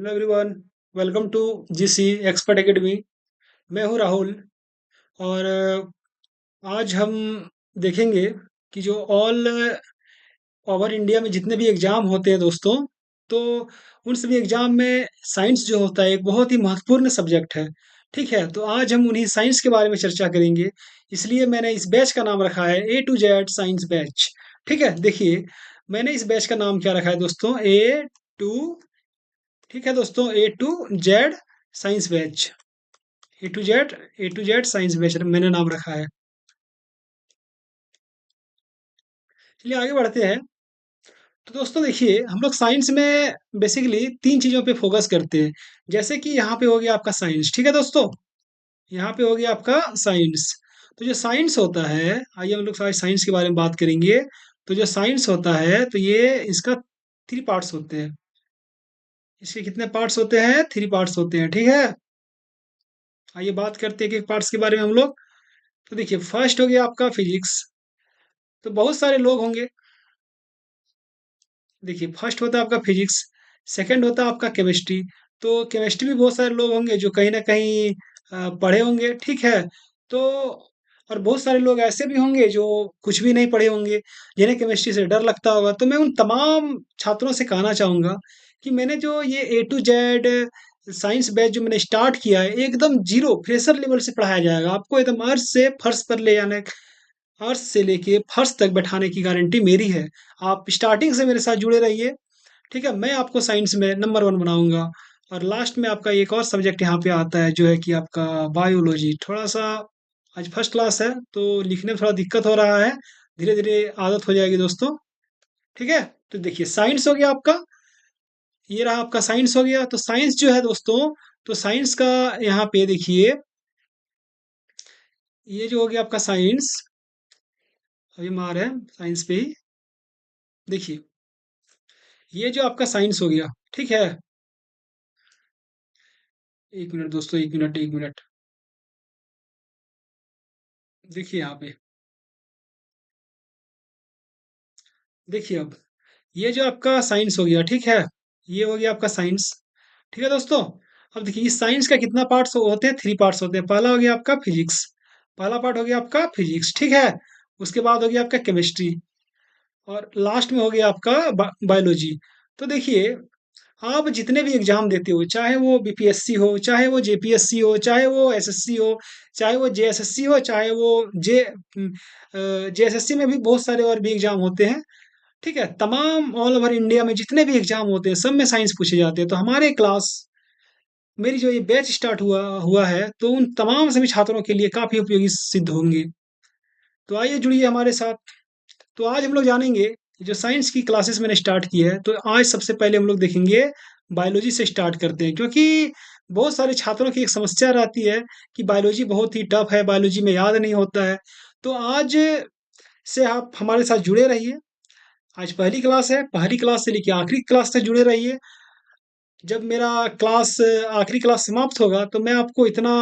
Hello everyone. Welcome to GC expert academy. मैं हूं राहुल। और आज हम देखेंगे कि जो ऑल ओवर इंडिया में जितने भी एग्ज़ाम होते हैं दोस्तों, तो उन सभी एग्ज़ाम में साइंस जो होता है एक बहुत ही महत्वपूर्ण सब्जेक्ट है। ठीक है, तो आज हम उन्हीं साइंस के बारे में चर्चा करेंगे। इसलिए मैंने इस बैच का नाम रखा है ए टू जेड साइंस बैच। ठीक है, देखिए मैंने इस बैच का नाम क्या रखा है दोस्तों, ए टू। ठीक है दोस्तों, A to Z science batch. A to Z science batch मैंने नाम रखा है। चलिए आगे बढ़ते हैं। तो दोस्तों देखिए, हम लोग साइंस में बेसिकली तीन चीज़ों पे फोकस करते हैं। जैसे कि यहाँ पे हो गया आपका साइंस, ठीक है दोस्तों। यहाँ पे हो गया आपका साइंस। तो जो साइंस होता है, आइए हम लोग आज साइंस के बारे में बात करेंगे। तो जो साइंस होता है, तो ये इसका थ्री पार्ट्स होते हैं। इसके कितने पार्ट्स होते हैं? थ्री पार्ट्स होते हैं, ठीक है। आइए बात करते हैं कि पार्ट्स के बारे में हम लोग। तो देखिए, फर्स्ट हो गया आपका फिजिक्स। तो बहुत सारे लोग होंगे। देखिए, फर्स्ट होता है आपका फिजिक्स, सेकंड होता है आपका केमिस्ट्री। तो केमिस्ट्री भी बहुत सारे लोग होंगे जो कहीं न कहीं पढ़े होंगे, ठीक है। तो और बहुत सारे लोग ऐसे भी होंगे जो कुछ भी नहीं पढ़े होंगे, जिन्हें केमिस्ट्री से डर लगता होगा। तो मैं उन तमाम छात्रों से कहना चाहूँगा कि मैंने जो ये ए टू जेड साइंस बैच जो मैंने स्टार्ट किया है, एकदम ज़ीरो फ्रेशर लेवल से पढ़ाया जाएगा। आपको एकदम अर्थ से फर्श पर ले जाने, अर्श से लेके फर्श तक बैठाने की गारंटी मेरी है। आप स्टार्टिंग से मेरे साथ जुड़े रहिए, ठीक है? मैं आपको साइंस में नंबर 1 बनाऊँगा। और लास्ट में आपका एक और सब्जेक्ट यहाँ पे आता है, जो है कि आपका बायोलॉजी। थोड़ा-सा आज फर्स्ट क्लास है, तो लिखने में थोड़ा दिक्कत हो रहा है। धीरे-धीरे आदत हो जाएगी दोस्तों, ठीक है? तो देखिए, साइंस हो गया आपका, ये रहा आपका साइंस हो गया। तो साइंस जो है दोस्तों, तो साइंस का यहाँ पे देखिए, ये जो हो गया आपका साइंस, अभी हम आ रहे हैं साइंस पे ही। देखिए, ये जो आपका साइंस हो गया, ठीक है? 1 मिनट दोस्तों, 1 मिनट, 1 मिनट। देखिए यहाँ पे, देखिए अब, ये जो आपका साइंस हो गया, ठीक है? ये हो गया आपका साइंस, ठीक है दोस्तों? अब देखिए, इस साइंस का कितना पार्ट्स होते हैं? 3 पार्ट्स होते हैं। पहला हो गया आपका फिजिक्स, पहला पार्ट हो गया आपका फिजिक्स, ठीक है? उसके बाद हो गया आपका केमिस्ट्री, और लास्ट में हो गया आपका बायोलॉजी। तो देखिए, आप जितने भी एग्ज़ाम देते हो, चाहे वो बीपीएससी हो, चाहे वो जेपीएससी हो, चाहे वो एसएससी हो, चाहे वो जेएसएससी हो, चाहे वो जेएसएससी में भी बहुत सारे और भी एग्ज़ाम होते हैं, ठीक है? तमाम ऑल ओवर इंडिया में जितने भी एग्ज़ाम होते हैं, सब में साइंस पूछे जाते हैं। तो हमारे क्लास, मेरी जो ये बैच स्टार्ट हुआ हुआ है, तो उन तमाम सभी छात्रों के लिए काफ़ी उपयोगी सिद्ध होंगे। तो आइए जुड़िए हमारे साथ। तो आज हम लोग जानेंगे, जो साइंस की क्लासेस मैंने स्टार्ट की है, तो आज सबसे पहले हम लोग देखेंगे, बायोलॉजी से स्टार्ट करते हैं। क्योंकि बहुत सारे छात्रों की एक समस्या रहती है कि बायोलॉजी बहुत ही टफ है, बायोलॉजी में याद नहीं होता है। तो आज से आप हमारे साथ जुड़े रहिए। आज पहली क्लास है, पहली क्लास से लेके आखिरी क्लास तक जुड़े रहिए। जब मेरा क्लास आखिरी क्लास समाप्त होगा, तो मैं आपको इतना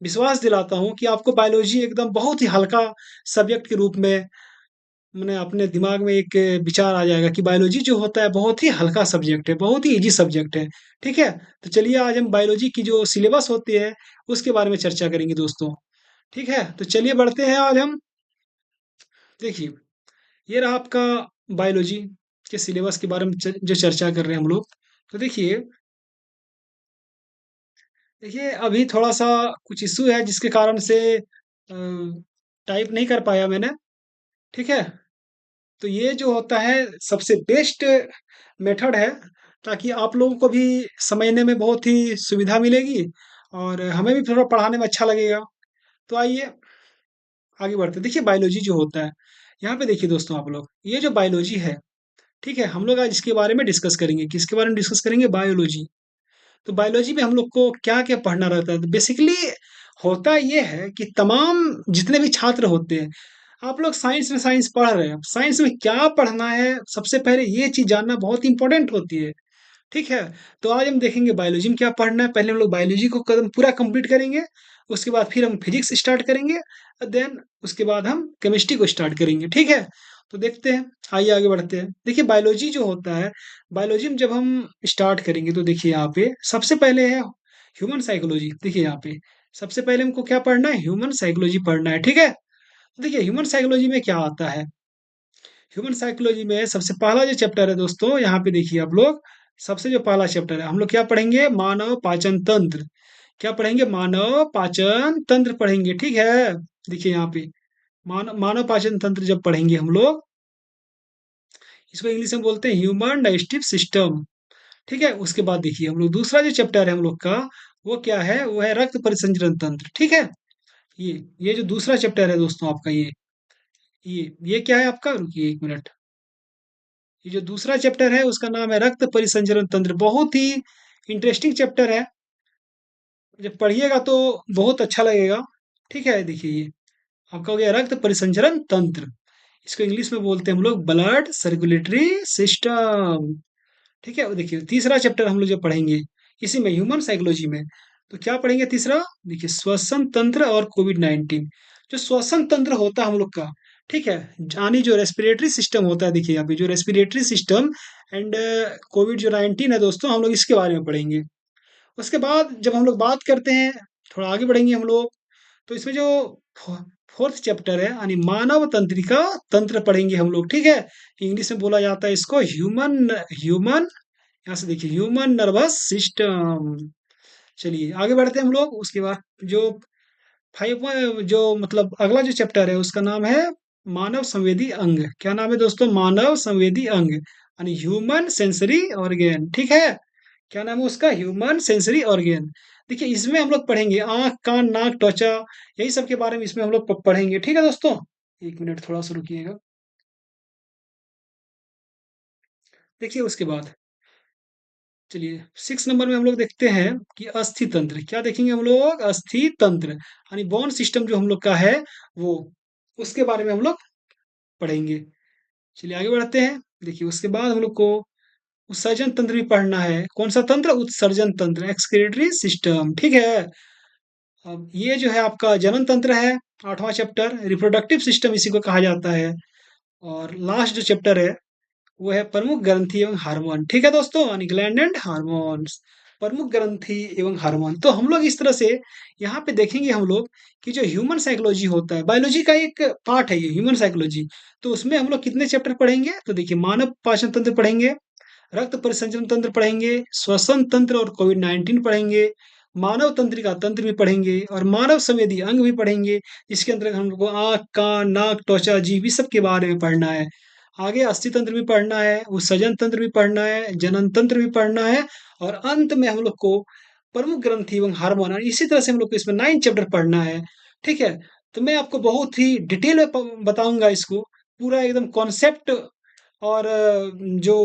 विश्वास दिलाता हूँ कि आपको बायोलॉजी एकदम बहुत ही हल्का सब्जेक्ट के रूप में, मैंने अपने दिमाग में एक विचार आ जाएगा कि बायोलॉजी जो होता है बहुत ही हल्का सब्जेक्ट है, बहुत ही ईज़ी सब्जेक्ट है, ठीक है? तो चलिए आज हम बायोलॉजी की जो सिलेबस होती है, उसके बारे में चर्चा करेंगे दोस्तों, ठीक है? तो चलिए बढ़ते हैं आज हम। देखिए, ये रहा आपका बायोलॉजी के सिलेबस के बारे में जो चर्चा कर रहे हैं हम लोग। तो देखिए, अभी थोड़ा-सा कुछ इश्यू है जिसके कारण से टाइप नहीं कर पाया मैंने, ठीक है? तो ये जो होता है सबसे बेस्ट मेथड है, ताकि आप लोगों को भी समझने में बहुत ही सुविधा मिलेगी और हमें भी थोड़ा पढ़ाने में अच्छा लगेगा। तो आइए आगे बढ़ते हैं। देखिए, बायोलॉजी जो होता है, यहाँ पे देखिए दोस्तों आप लोग, ये जो बायोलॉजी है, ठीक है? हम लोग आज इसके बारे में डिस्कस करेंगे। किसके बारे में डिस्कस करेंगे? बायोलॉजी। तो बायोलॉजी में हम लोग को क्या-क्या पढ़ना रहता है? तो बेसिकली होता ये है कि तमाम जितने भी छात्र होते हैं, आप लोग साइंस में साइंस पढ़ रहे हैं। अब साइंस में क्या पढ़ना है, सबसे पहले ये चीज़ जानना बहुत इम्पोर्टेंट होती है। ठीक है? तो आज हम देखेंगे बायोलॉजी में क्या पढ़ना है। पहले हम लोग बायोलॉजी को कदम पूरा कंप्लीट करेंगे, उसके बाद फिर हम फिजिक्स स्टार्ट करेंगे देन उसके बाद हम केमिस्ट्री को स्टार्ट करेंगे, ठीक है? तो देखते हैं, आइए आगे बढ़ते हैं। देखिए बायोलॉजी जो होता है, बायोलॉजी में जब हम स्टार्ट करेंगे तो देखिए यहाँ पे सबसे पहले है ह्यूमन साइकोलॉजी। देखिए यहाँ पे सबसे पहले हमको क्या पढ़ना है? ह्यूमन साइकोलॉजी पढ़ना है, ठीक है? देखिए ह्यूमन साइकोलॉजी में क्या आता है? ह्यूमन साइकोलॉजी में सबसे पहला जो चैप्टर है दोस्तों, यहाँ पे देखिए आप लोग, सबसे जो पहला चैप्टर है, हम लोग क्या पढ़ेंगे? मानव पाचन तंत्र। क्या पढ़ेंगे? मानव पाचन तंत्र पढ़ेंगे, ठीक है? देखिए यहाँ पे मानव मानव पाचन तंत्र जब पढ़ेंगे हम लोग, इसको इंग्लिश में बोलते हैं ह्यूमन डाइजेस्टिव सिस्टम, ठीक है? उसके बाद देखिए हम लोग दूसरा जो चैप्टर है हम लोग का, वो क्या है? वो है रक्त परिसंचरण तंत्र, ठीक है? ये जो दूसरा चैप्टर है दोस्तों आपका, ये क्या है आपका? रुकिए 1 मिनट। ये जो दूसरा चैप्टर है उसका नाम है रक्त परिसंचरण तंत्र। बहुत ही इंटरेस्टिंग चैप्टर है। जब पढ़िएगा तो बहुत अच्छा लगेगा। ठीक है, देखिए ये आपका हो गया रक्त परिसंचरण तंत्र। इसको इंग्लिश में बोलते हैं हम लोग ब्लड सर्कुलेटरी सिस्टम। ठीक है, और देखिए तीसरा चैप्टर हम लोग जो पढ़ेंगे इसी में ह्यूमन साइकोलॉजी में, तो क्या पढ़ेंगे तीसरा? देखिए श्वसन तंत्र और कोविड-19। जो श्वसन तंत्र होता है हम लोग का, ठीक है, यानी जो रेस्पिरेटरी सिस्टम होता है, देखिए यहाँ पे जो रेस्पिरेटरी सिस्टम एंड कोविड जो 19 है दोस्तों, हम लोग इसके बारे में पढ़ेंगे। उसके बाद जब हम लोग बात करते हैं, थोड़ा आगे बढ़ेंगे हम लोग, तो इसमें जो फो फोर्थ चैप्टर है यानी मानव तंत्रिका तंत्र पढ़ेंगे हम लोग, ठीक है? इंग्लिश में बोला जाता है इसको ह्यूमन ह्यूमन यहाँ से देखिए ह्यूमन नर्वस सिस्टम। चलिए आगे बढ़ते हैं हम लोग। उसके बाद जो 5 जो मतलब अगला जो चैप्टर है उसका नाम है मानव संवेदी अंग। क्या नाम है दोस्तों? मानव संवेदी अंग यानी ह्यूमन सेंसरी ऑर्गेन, ठीक है? क्या नाम है उसका? Human sensory organ. देखिए इसमें हम लोग पढ़ेंगे आँख, कान, नाक, त्वचा, यही सब के बारे में इसमें हम लोग पढ़ेंगे, ठीक है दोस्तों? 1 मिनट थोड़ा सा रुकिएगा। देखिए उसके बाद चलिए 6 नंबर में हम लोग देखते हैं कि अस्थि तंत्र। क्या देखेंगे हम लोग? अस्थि तंत्र यानी बोन सिस्टम जो हम लोग का है वो, उसके बारे में हम लोग पढ़ेंगे। चलिए आगे बढ़ते हैं। देखिए उसके बाद हम लोग को उत्सर्जन तंत्र भी पढ़ना है। कौन सा तंत्र? उत्सर्जन तंत्र, एक्सक्रीटरी सिस्टम, ठीक है? अब ये जो है आपका जनन तंत्र है, 8वां चैप्टर रिप्रोडक्टिव सिस्टम इसी को कहा जाता है। और लास्ट जो चैप्टर है वो है प्रमुख ग्रंथि एवं हार्मोन, ठीक है दोस्तों? यानी ग्लैंड एंड हार्मोन्स, प्रमुख ग्रंथि एवं हार्मोन। तो हम लोग इस तरह से यहाँ पे देखेंगे हम लोग कि जो ह्यूमन साइकोलॉजी होता है, बायोलॉजी का एक पार्ट है ये ह्यूमन साइकोलॉजी। तो उसमें हम लोग कितने चैप्टर पढ़ेंगे? तो देखिए मानव पाचन तंत्र पढ़ेंगे, रक्त परिसंचरण तंत्र पढ़ेंगे, श्वसन तंत्र और कोविड-19 पढ़ेंगे, मानव तंत्रिका तंत्र भी पढ़ेंगे और मानव संवेदी अंग भी पढ़ेंगे। इसके अंतर्गत हम लोग को आँख, कान, नाक, त्वचा, जीभ इस सब के बारे में पढ़ना है। आगे अस्थि तंत्र भी पढ़ना है, उत्सर्जन तंत्र भी पढ़ना है, जनन तंत्र भी पढ़ना है और अंत में हम लोग को प्रमुख ग्रंथि एवं हार्मोन और इसी तरह से हम लोग को इसमें 9 चैप्टर पढ़ना है। ठीक है? तो मैं आपको बहुत ही डिटेल में बताऊंगा इसको, पूरा एकदम कॉन्सेप्ट और जो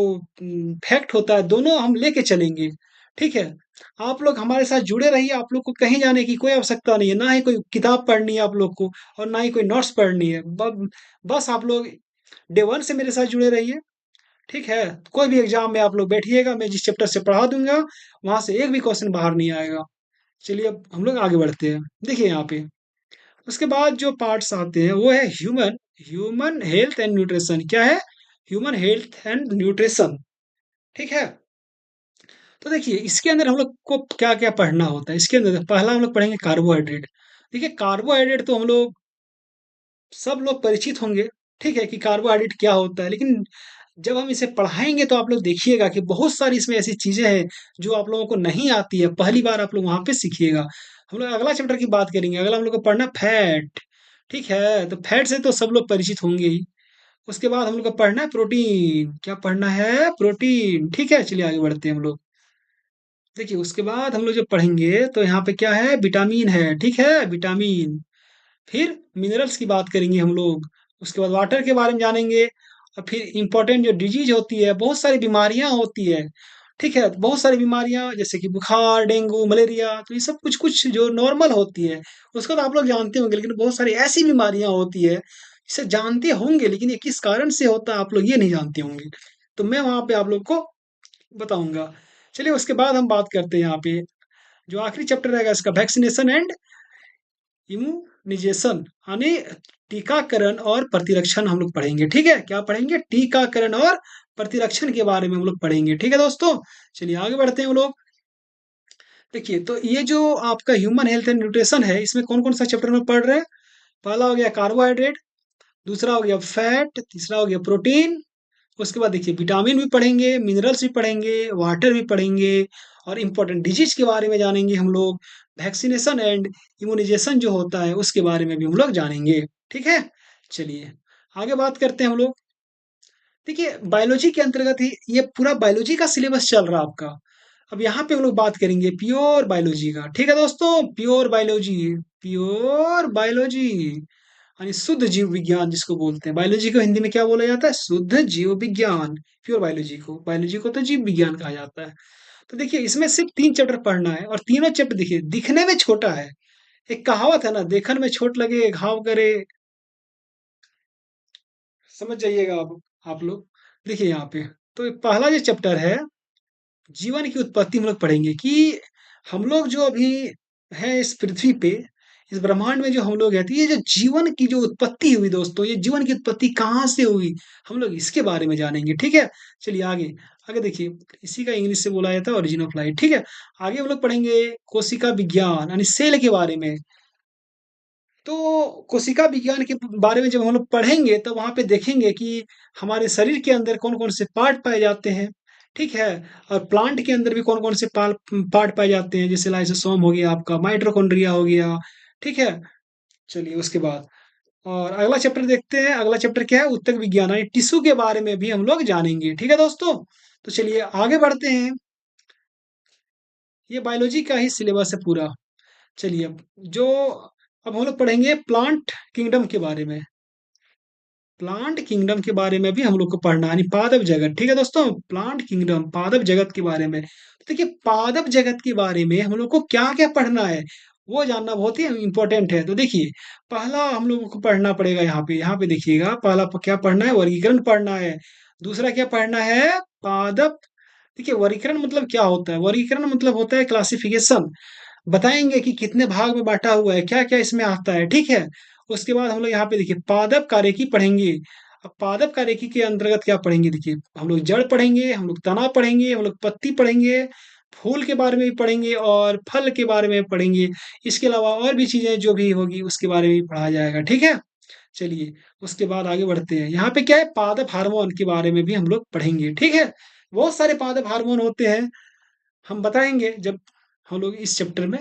फैक्ट होता है दोनों हम लेके चलेंगे। ठीक है? आप लोग हमारे साथ जुड़े रहिए, आप लोग को कहीं जाने की कोई आवश्यकता नहीं है, ना ही कोई किताब पढ़नी है आप लोग को और ना ही कोई नोट्स पढ़नी है। बस आप लोग डे 1 से मेरे साथ जुड़े रहिए, ठीक है? कोई भी एग्ज़ाम में आप लोग बैठिएगा, मैं जिस चैप्टर से पढ़ा दूँगा, वहाँ से एक भी क्वेश्चन बाहर नहीं आएगा। चलिए अब हम लोग आगे बढ़ते हैं। देखिए यहाँ पे, उसके बाद जो पार्ट्स आते हैं वो है human human health and nutrition. क्या है? ह्यूमन हेल्थ एंड न्यूट्रिशन, ठीक है? तो देखिए इसके अंदर हम लोग को क्या-क्या पढ़ना होता है। इसके अंदर पहला हम लोग पढ़ेंगे कार्बोहाइड्रेट। देखिए कार्बोहाइड्रेट तो हम लोग सब लोग परिचित होंगे, ठीक है, कि कार्बोहाइड्रेट क्या होता है। लेकिन जब हम इसे पढ़ाएँगे तो आप लोग देखिएगा कि बहुत सारी इसमें ऐसी चीज़ें हैं जो आप लोगों को नहीं आती है, पहली बार आप लोग वहाँ पे सीखिएगा। हम लोग अगला चैप्टर की बात करेंगे, अगला हम लोग को पढ़ना फैट, ठीक है? तो फैट से तो सब लोग परिचित होंगे ही। उसके बाद हम लोग को पढ़ना है प्रोटीन। क्या पढ़ना है? प्रोटीन, ठीक है? चलिए आगे बढ़ते हैं हम लोग। देखिए उसके बाद हम लोग जब पढ़ेंगे तो यहाँ पे क्या है? विटामिन है, ठीक है? विटामिन। फिर मिनरल्स की बात करेंगे हम लोग, उसके बाद वाटर के बारे में जानेंगे और फिर इम्पोर्टेंट जो डिजीज़ होती है, बहुत सारी बीमारियाँ होती है, ठीक है? बहुत सारी बीमारियाँ जैसे कि बुखार, डेंगू, मलेरिया तो ये सब कुछ-कुछ जो नॉर्मल होती है, उसको तो आप लोग जानते होंगे लेकिन बहुत सारी ऐसी बीमारियाँ होती है, जिसे जानते होंगे लेकिन ये किस कारण से होता है आप लोग ये नहीं जानते होंगे। तो मैं वहाँ पे आप लोग को बताऊँगा। चलिए उसके बाद हम बात करते हैं यहाँ पे, जो आखिरी चैप्टर रहेगा इसका, वैक्सीनेशन एंड इम्यूनाइजेशन, यानी टीकाकरण और प्रतिरक्षण हम लोग पढ़ेंगे। ठीक है, क्या पढ़ेंगे? टीकाकरण और प्रतिरक्षण के बारे में हम लोग पढ़ेंगे। ठीक है दोस्तों, चलिए आगे बढ़ते हैं हम लोग। देखिए, तो ये जो आपका ह्यूमन हेल्थ एंड न्यूट्रिशन है, इसमें कौन कौन सा चैप्टर में पढ़ रहे हैं? पहला हो गया कार्बोहाइड्रेट, दूसरा हो गया फैट, तीसरा हो गया प्रोटीन, उसके बाद देखिए विटामिन भी पढ़ेंगे, मिनरल्स भी पढ़ेंगे, वाटर भी पढ़ेंगे, और इम्पोर्टेंट डिजीज के बारे में जानेंगे हम लोग। वैक्सीनेशन एंड इम्यूनाइजेशन जो होता है उसके बारे में भी हम लोग जानेंगे। ठीक है, चलिए आगे बात करते हैं हम लोग। देखिए बायोलॉजी के अंतर्गत ही ये पूरा बायोलॉजी का सिलेबस चल रहा है आपका। अब यहाँ पे हम लोग बात करेंगे प्योर बायोलॉजी का। ठीक है दोस्तों, प्योर बायोलॉजी, प्योर बायोलॉजी यानी शुद्ध जीव विज्ञान जिसको बोलते हैं। बायोलॉजी को हिंदी में क्या बोला जाता है? शुद्ध जीव विज्ञान। प्योर बायोलॉजी को, बायोलॉजी को तो जीव विज्ञान कहा जाता है। तो देखिए इसमें सिर्फ 3 चैप्टर पढ़ना है, और तीनों चैप्टर देखिए दिखने में छोटा है। एक कहावत है ना, देखन में छोट लगे घाव करे, समझ जाइएगा आप लोग। देखिए यहाँ पे, तो पहला जो चैप्टर है, जीवन की उत्पत्ति, हम लोग पढ़ेंगे कि हम लोग जो अभी हैं इस पृथ्वी पे, इस ब्रह्मांड में जो हम लोग हैं, तो ये जो जीवन की जो उत्पत्ति हुई दोस्तों, ये जीवन की उत्पत्ति कहाँ से हुई, हम लोग इसके बारे में जानेंगे। ठीक है, चलिए आगे आगे देखिए, इसी का इंग्लिश से बोला जाता है ओरिजिन ऑफ लाइफ। ठीक है, आगे हम लोग पढ़ेंगे कोशिका विज्ञान यानी सेल के बारे में। तो कोशिका विज्ञान के बारे में जब हम लोग पढ़ेंगे तो वहाँ पे देखेंगे कि हमारे शरीर के अंदर कौन-कौन से पार्ट पाए जाते हैं, ठीक है? और प्लांट के अंदर भी कौन-कौन से पार्ट पाए जाते हैं, जैसे लाइसोसोम हो गया आपका, माइटोकॉन्ड्रिया हो गया, ठीक है? चलिए उसके बाद, और अगला चैप्टर देखते हैं, अगला चैप्टर क्या है? ऊतक विज्ञान यानी टिश्यू के बारे में भी हम लोग जानेंगे, ठीक है दोस्तों? तो चलिए आगे बढ़ते हैं, ये बायोलॉजी का ही सिलेबस है पूरा। चलिए अब हम लोग पढ़ेंगे प्लांट किंगडम के बारे में। प्लांट किंगडम के बारे में भी हम लोग को पढ़ना है, यानी पादप जगत। ठीक है दोस्तों, प्लांट किंगडम, पादप जगत के बारे में। तो देखिए पादप जगत के बारे में हम लोग को क्या क्या पढ़ना है, वो जानना बहुत ही इंपॉर्टेंट है। तो देखिए पहला हम लोगों को पढ़ना पड़ेगा, यहाँ पे देखिएगा, पहला क्या पढ़ना है? वर्गीकरण पढ़ना है। दूसरा क्या पढ़ना है? पादप। देखिए वर्गीकरण मतलब क्या होता है? वर्गीकरण मतलब होता है क्लासिफिकेशन, बताएँगे कि कितने भाग में बाँटा हुआ है, क्या-क्या इसमें आता है, ठीक है? उसके बाद हम लोग यहाँ पे देखिए पादप कार्यकी पढ़ेंगे। अब पादप कार्यकी के अंतर्गत क्या पढ़ेंगे? देखिए, हम लोग जड़ पढ़ेंगे, हम लोग तना पढ़ेंगे, हम लोग पत्ती पढ़ेंगे, फूल के बारे में भी पढ़ेंगे और फल के बारे में पढ़ेंगे। इसके अलावा और भी चीज़ें जो भी होगी उसके बारे में भी पढ़ाया जाएगा, ठीक है? चलिए, उसके बाद आगे बढ़ते हैं। यहाँ पे क्या है? पादप हार्मोन के बारे में भी हम लोग पढ़ेंगे, ठीक है? बहुत सारे पादप हार्मोन होते हैं, हम बताएँगे जब हम लोग इस चैप्टर में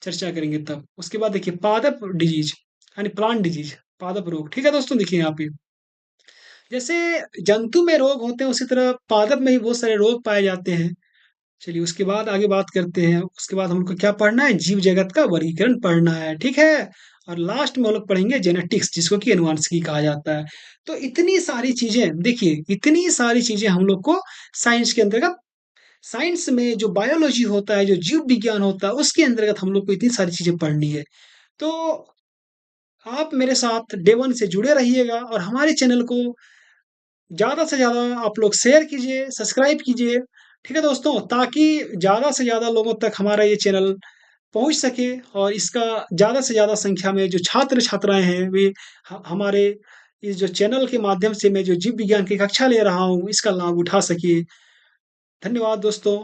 चर्चा करेंगे तब। उसके बाद देखिए पादप डिजीज़ यानी प्लांट डिजीज़, पादप रोग। ठीक है दोस्तों, देखिए यहाँ पे जैसे जंतु में रोग होते हैं उसी तरह पादप में भी बहुत सारे रोग पाए जाते हैं। चलिए उसके बाद आगे बात करते हैं। उसके बाद हम लोग को क्या पढ़ना है? जीव जगत का वर्गीकरण पढ़ना है, ठीक है? और लास्ट में हम लोग पढ़ेंगे जेनेटिक्स जिसको कि आनुवंशिकी कहा जाता है। तो इतनी सारी चीज़ें देखिए, इतनी सारी चीज़ें हम लोग को साइंस के अंतर्गत, साइंस में जो बायोलॉजी होता है, जो जीव विज्ञान होता है, उसके अंतर्गत हम लोग को इतनी सारी चीज़ें पढ़नी है। तो आप मेरे साथ डे 1 से जुड़े रहिएगा और हमारे चैनल को ज़्यादा से ज़्यादा आप लोग शेयर कीजिए, सब्सक्राइब कीजिए, ठीक है दोस्तों? ताकि ज़्यादा से ज़्यादा लोगों तक हमारा ये चैनल पहुँच सके और इसका ज़्यादा से ज़्यादा संख्या में जो छात्र-छात्राएँ हैं, वे हमारे इस जो चैनल के माध्यम से मैं जो जीव विज्ञान की कक्षा ले रहा हूँ, इसका लाभ उठा सके। धन्यवाद दोस्तों।